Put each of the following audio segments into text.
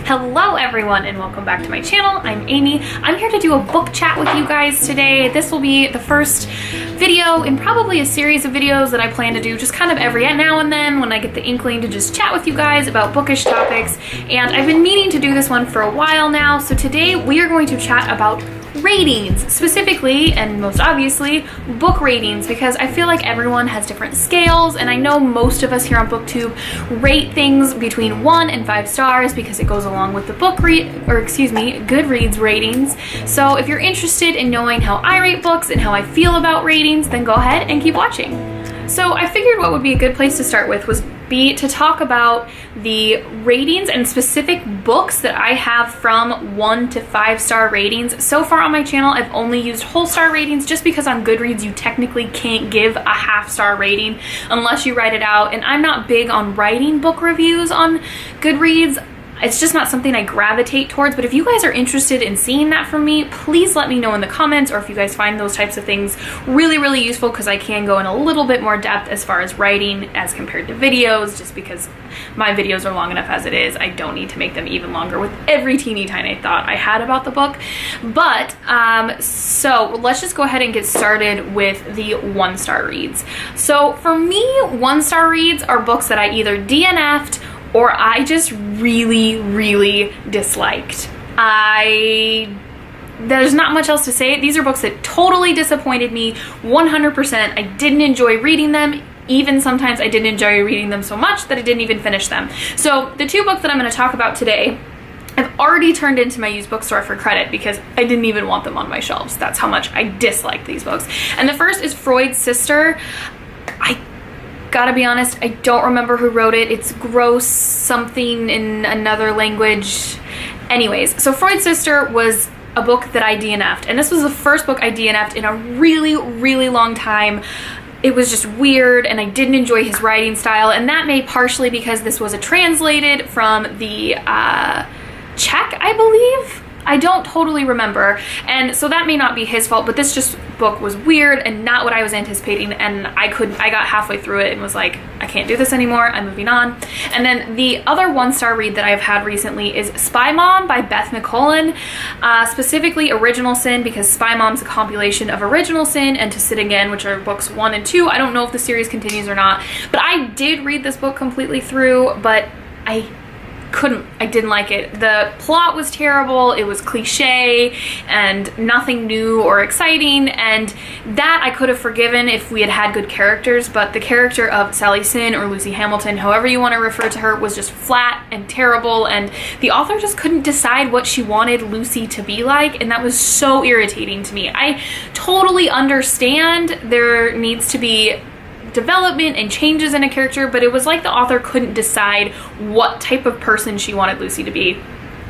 Hello everyone and welcome back to my channel. I'm Amy. I'm here to do a book chat with you guys today. This will be the first video in probably a series of videos that I plan to do just kind of every now and then when I get the inkling to just chat with you guys about bookish topics. And I've been meaning to do this one for a while now, so today we are going to chat about ratings, specifically and most obviously book ratings, because I feel like everyone has different scales, and I know most of us here on BookTube rate things between 1 and 5 stars because it goes along with the Goodreads ratings. So if you're interested in knowing how I rate books and how I feel about ratings, then go ahead and keep watching. So I figured what would be a good place to start with was to talk about the ratings and specific books that I have from 1 to 5 star ratings. So far on my channel, I've only used whole star ratings just because on Goodreads you technically can't give a half-star rating unless you write it out, and I'm not big on writing book reviews on Goodreads. It's just not something I gravitate towards, but if you guys are interested in seeing that from me, please let me know in the comments, or if you guys find those types of things really useful, because I can go in a little bit more depth as far as writing as compared to videos, just because my videos are long enough as it is. I don't need to make them even longer with every teeny tiny thought I had about the book. But so let's just go ahead and get started with the 1-star reads. So for me, 1-star reads are books that I either DNF'd or I just really disliked. There's not much else to say. These are books that totally disappointed me 100%. I didn't enjoy reading them. Even sometimes I didn't enjoy reading them so much that I didn't even finish them. So the 2 books that I'm going to talk about today, I've already turned into my used bookstore for credit because I didn't even want them on my shelves. That's how much I dislike these books. And the first is Freud's Sister. I gotta be honest, I don't remember who wrote it. It's gross something in another language. Anyways, so Freud's Sister was a book that I DNF'd, and this was the first book I DNF'd in a really long time. It was just weird, and I didn't enjoy his writing style, and that may partially because this was translated from the Czech, I believe. I don't totally remember, and so that may not be his fault, but this book was weird and not what I was anticipating, and I got halfway through it and was like, I can't do this anymore, I'm moving on. And then the other 1-star read that I've had recently is Spy Mom by Beth McCollin, specifically Original Sin, because Spy Mom's a compilation of Original Sin and To Sit Again, which are books 1 and 2. I don't know if the series continues or not, but I did read this book completely through, but I didn't like it. The plot was terrible, it was cliche and nothing new or exciting, and that I could have forgiven if we had had good characters, but the character of Sally Sin, or Lucy Hamilton, however you want to refer to her, was just flat and terrible, and the author just couldn't decide what she wanted Lucy to be like, and that was so irritating to me. I totally understand there needs to be development and changes in a character, but it was like the author couldn't decide what type of person she wanted Lucy to be.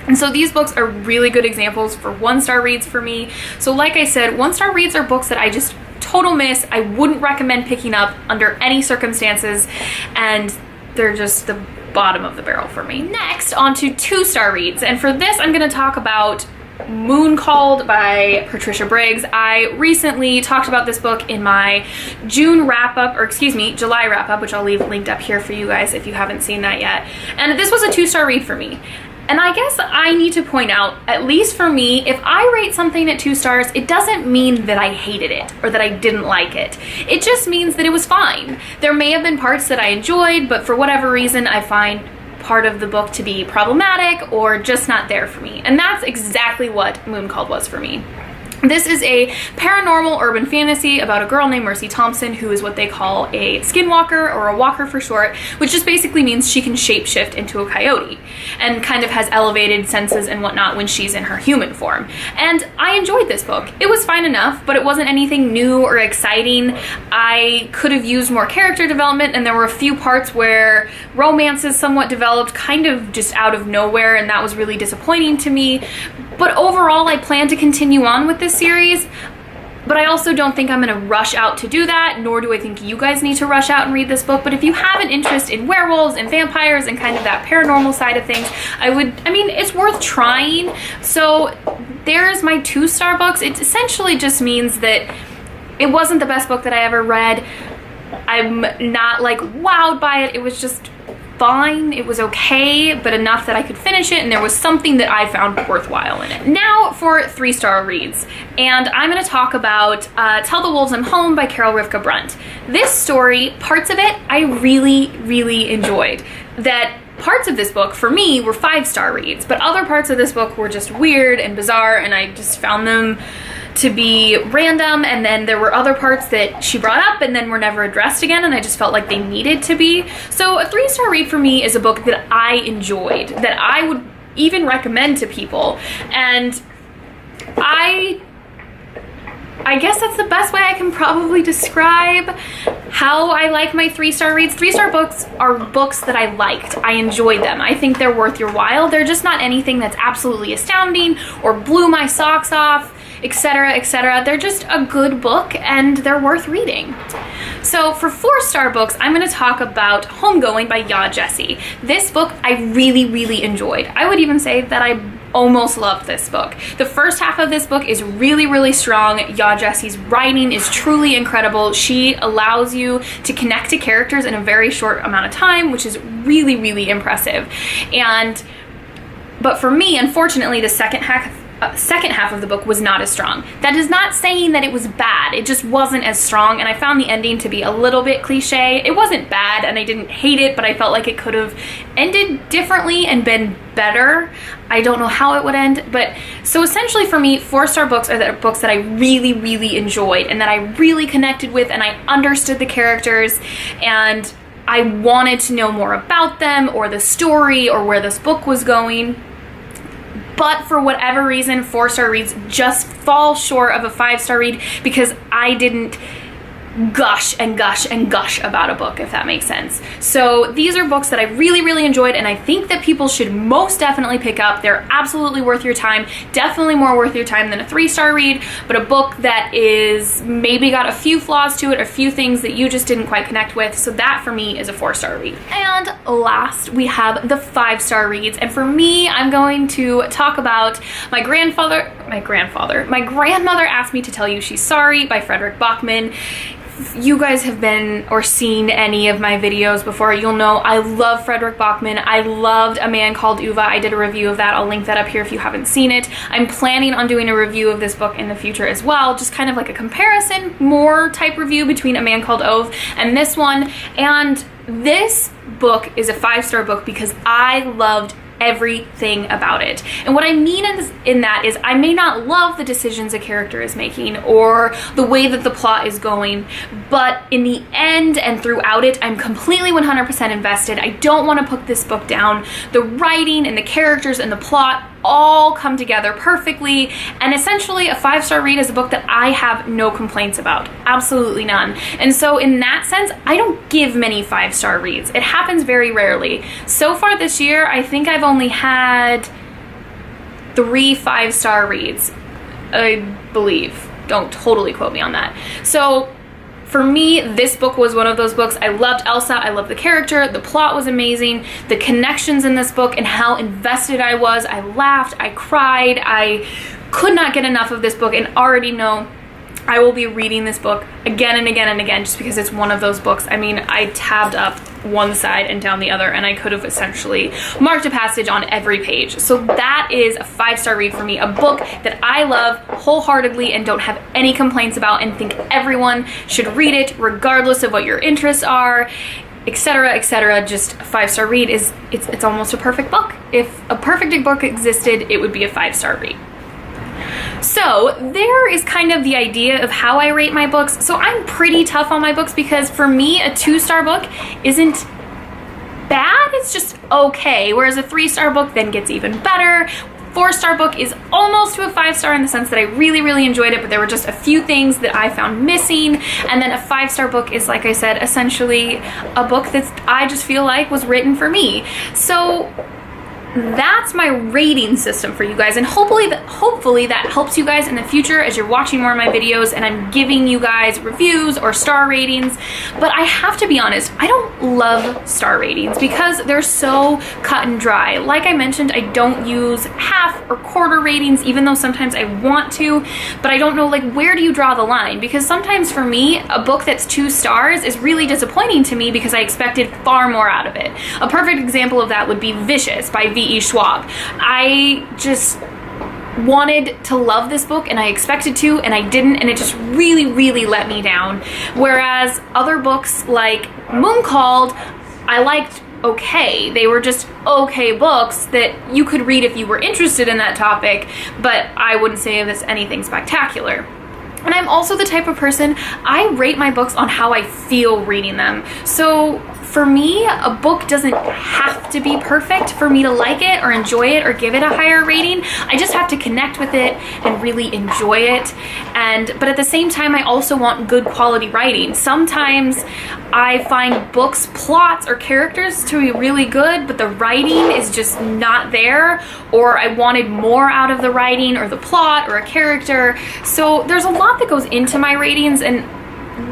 And so these books are really good examples for 1-star reads for me. So like I said, 1-star reads are books that I just total miss. I wouldn't recommend picking up under any circumstances, and they're just the bottom of the barrel for me. Next, on to 2-star reads, and for this I'm going to talk about Moon Called by Patricia Briggs. I recently talked about this book in my July wrap-up, which I'll leave linked up here for you guys if you haven't seen that yet. And this was a 2-star read for me. And I guess I need to point out, at least for me, if I rate something at 2 stars, it doesn't mean that I hated it or that I didn't like it. It just means that it was fine. There may have been parts that I enjoyed, but for whatever reason, I find part of the book to be problematic or just not there for me. And that's exactly what Moon Called was for me. This is a paranormal urban fantasy about a girl named Mercy Thompson who is what they call a skinwalker, or a walker for short, which just basically means she can shapeshift into a coyote and kind of has elevated senses and whatnot when she's in her human form. And I enjoyed this book. It was fine enough, but it wasn't anything new or exciting. I could have used more character development, and there were a few parts where romance is somewhat developed kind of just out of nowhere, and that was really disappointing to me. But overall, I plan to continue on with this series, but I also don't think I'm going to rush out to do that, nor do I think you guys need to rush out and read this book. But if you have an interest in werewolves and vampires and kind of that paranormal side of things, it's worth trying. So there's my 2-star books. It essentially just means that it wasn't the best book that I ever read. I'm not like wowed by it. It was just fine, it was okay, but enough that I could finish it, and there was something that I found worthwhile in it. Now for 3-star reads, and I'm going to talk about Tell the Wolves I'm Home by Carol Rivka Brunt. This story, parts of it, I really enjoyed. That parts of this book, for me, were 5-star reads, but other parts of this book were just weird and bizarre, and I just found them to be random, and then there were other parts that she brought up and then were never addressed again, and I just felt like they needed to be. So a 3-star read for me is a book that I enjoyed, that I would even recommend to people, and I guess that's the best way I can probably describe how I like my 3-star reads. 3-star books are books that I liked. I enjoyed them. I think they're worth your while. They're just not anything that's absolutely astounding or blew my socks off, etc., etc. They're just a good book and they're worth reading. So for 4-star books, I'm going to talk about Homegoing by Ya Jessie. This book I really enjoyed. I would even say that I almost loved this book. The first half of this book is really strong. Ya Jessie's writing is truly incredible. She allows you to connect to characters in a very short amount of time, which is really impressive. But for me, unfortunately, the second half of the book was not as strong. That is not saying that it was bad, it just wasn't as strong, and I found the ending to be a little bit cliche. It wasn't bad and I didn't hate it, but I felt like it could have ended differently and been better. I don't know how it would end, but so essentially for me, 4-star books are the books that I really enjoyed and that I really connected with, and I understood the characters and I wanted to know more about them or the story or where this book was going. But for whatever reason, 4-star reads just fall short of a 5-star read because I didn't gush about a book, if that makes sense. So these are books that I really enjoyed, and I think that people should most definitely pick up. They're absolutely worth your time, definitely more worth your time than a 3-star read, but a book that is maybe got a few flaws to it, a few things that you just didn't quite connect with. So that for me is a 4-star read. And last, we have the 5-star reads, and for me, I'm going to talk about My Grandmother Asked Me to Tell You She's Sorry by Frederick Bachman. If you guys have been or seen any of my videos before, you'll know I love Frederick Bachman. I loved A Man Called Uva. I did a review of that. I'll link that up here if you haven't seen it. I'm planning on doing a review of this book in the future as well, just kind of like a comparison, more type review between A Man Called Ove and this one. And this book is a 5-star book because I loved everything about it. And what I mean in that is I may not love the decisions a character is making or the way that the plot is going, but in the end and throughout it, I'm completely 100% invested. I don't want to put this book down. The writing and the characters and the plot all come together perfectly, and essentially a 5-star read is a book that I have no complaints about, absolutely none. And so in that sense, I don't give many 5-star reads. It happens very rarely. So far this year, I think I've only had 3 5-star reads, I believe. Don't totally quote me on that. So for me, this book was one of those books. I loved Elsa, I loved the character, the plot was amazing, the connections in this book and how invested I was. I laughed, I cried, I could not get enough of this book, and already know I will be reading this book again and again just because it's one of those books. I mean, I tabbed up one side and down the other, and I could have essentially marked a passage on every page. So that is a 5-star read for me, a book that I love wholeheartedly and don't have any complaints about, and think everyone should read it regardless of what your interests are, etc. Just a 5-star read is it's almost a perfect book. If a perfect book existed, it would be a 5-star read. So there is kind of the idea of how I rate my books. So I'm pretty tough on my books because for me, a 2-star book isn't bad, it's just okay. Whereas a 3-star book then gets even better. 4-star book is almost to a 5-star in the sense that I really enjoyed it, but there were just a few things that I found missing. And then a 5-star book is, like I said, essentially a book that I just feel like was written for me. So that's my rating system for you guys, and hopefully that helps you guys in the future as you're watching more of my videos and I'm giving you guys reviews or star ratings. But I have to be honest, I don't love star ratings because they're so cut and dry. Like I mentioned, I don't use half or quarter ratings, even though sometimes I want to, but I don't know, like, where do you draw the line? Because sometimes for me, a book that's 2 stars is really disappointing to me because I expected far more out of it. A perfect example of that would be Vicious by V.E. Schwab. I just wanted to love this book and I expected to, and I didn't, and it just really let me down. Whereas other books like Moon Called, I liked okay. They were just okay books that you could read if you were interested in that topic, but I wouldn't say it was anything spectacular. And I'm also the type of person, I rate my books on how I feel reading them. So for me, a book doesn't have to be perfect for me to like it or enjoy it or give it a higher rating. I just have to connect with it and really enjoy it. But at the same time, I also want good quality writing. Sometimes I find books, plots, or characters to be really good, but the writing is just not there, or I wanted more out of the writing or the plot or a character. So there's a lot that goes into my ratings, and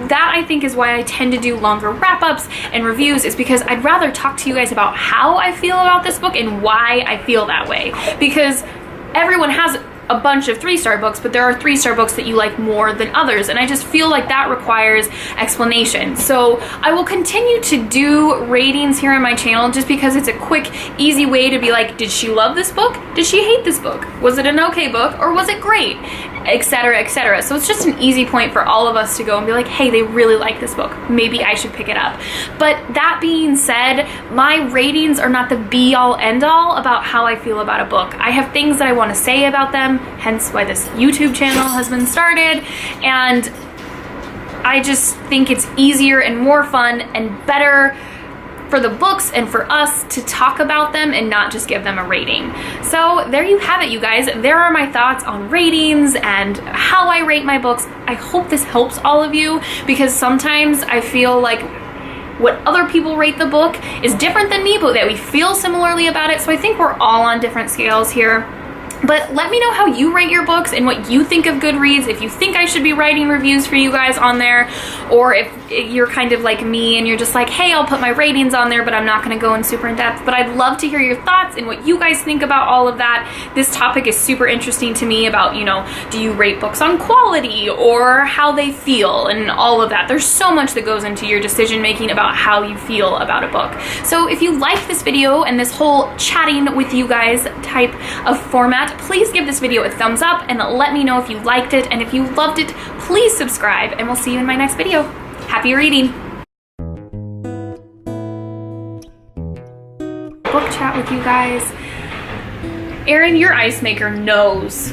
that I think is why I tend to do longer wrap-ups and reviews, is because I'd rather talk to you guys about how I feel about this book and why I feel that way. Because everyone has a bunch of 3-star books, but there are 3-star books that you like more than others, and I just feel like that requires explanation. So I will continue to do ratings here on my channel just because it's a quick, easy way to be like, did she love this book? Did she hate this book? Was it an okay book, or was it great? Etc, etc. So it's just an easy point for all of us to go and be like, hey, they really like this book, maybe I should pick it up. But that being said, my ratings are not the be-all end-all about how I feel about a book. I have things that I want to say about them, hence why this YouTube channel has been started, and I just think it's easier and more fun and better for the books and for us to talk about them and not just give them a rating. So there you have it, you guys. There are my thoughts on ratings and how I rate my books. I hope this helps all of you, because sometimes I feel like what other people rate the book is different than me, but that we feel similarly about it. So I think we're all on different scales here. But let me know how you rate your books and what you think of Goodreads, if you think I should be writing reviews for you guys on there, or if you're kind of like me and you're just like, hey, I'll put my ratings on there, but I'm not going to go in super in depth. But I'd love to hear your thoughts and what you guys think about all of that. This topic is super interesting to me about, you know, do you rate books on quality or how they feel and all of that. There's so much that goes into your decision making about how you feel about a book. So if you like this video and this whole chatting with you guys type of format, please give this video a thumbs up and let me know if you liked it. And if you loved it, please subscribe, and we'll see you in my next video. Happy reading! Book chat with you guys. Erin, your ice maker knows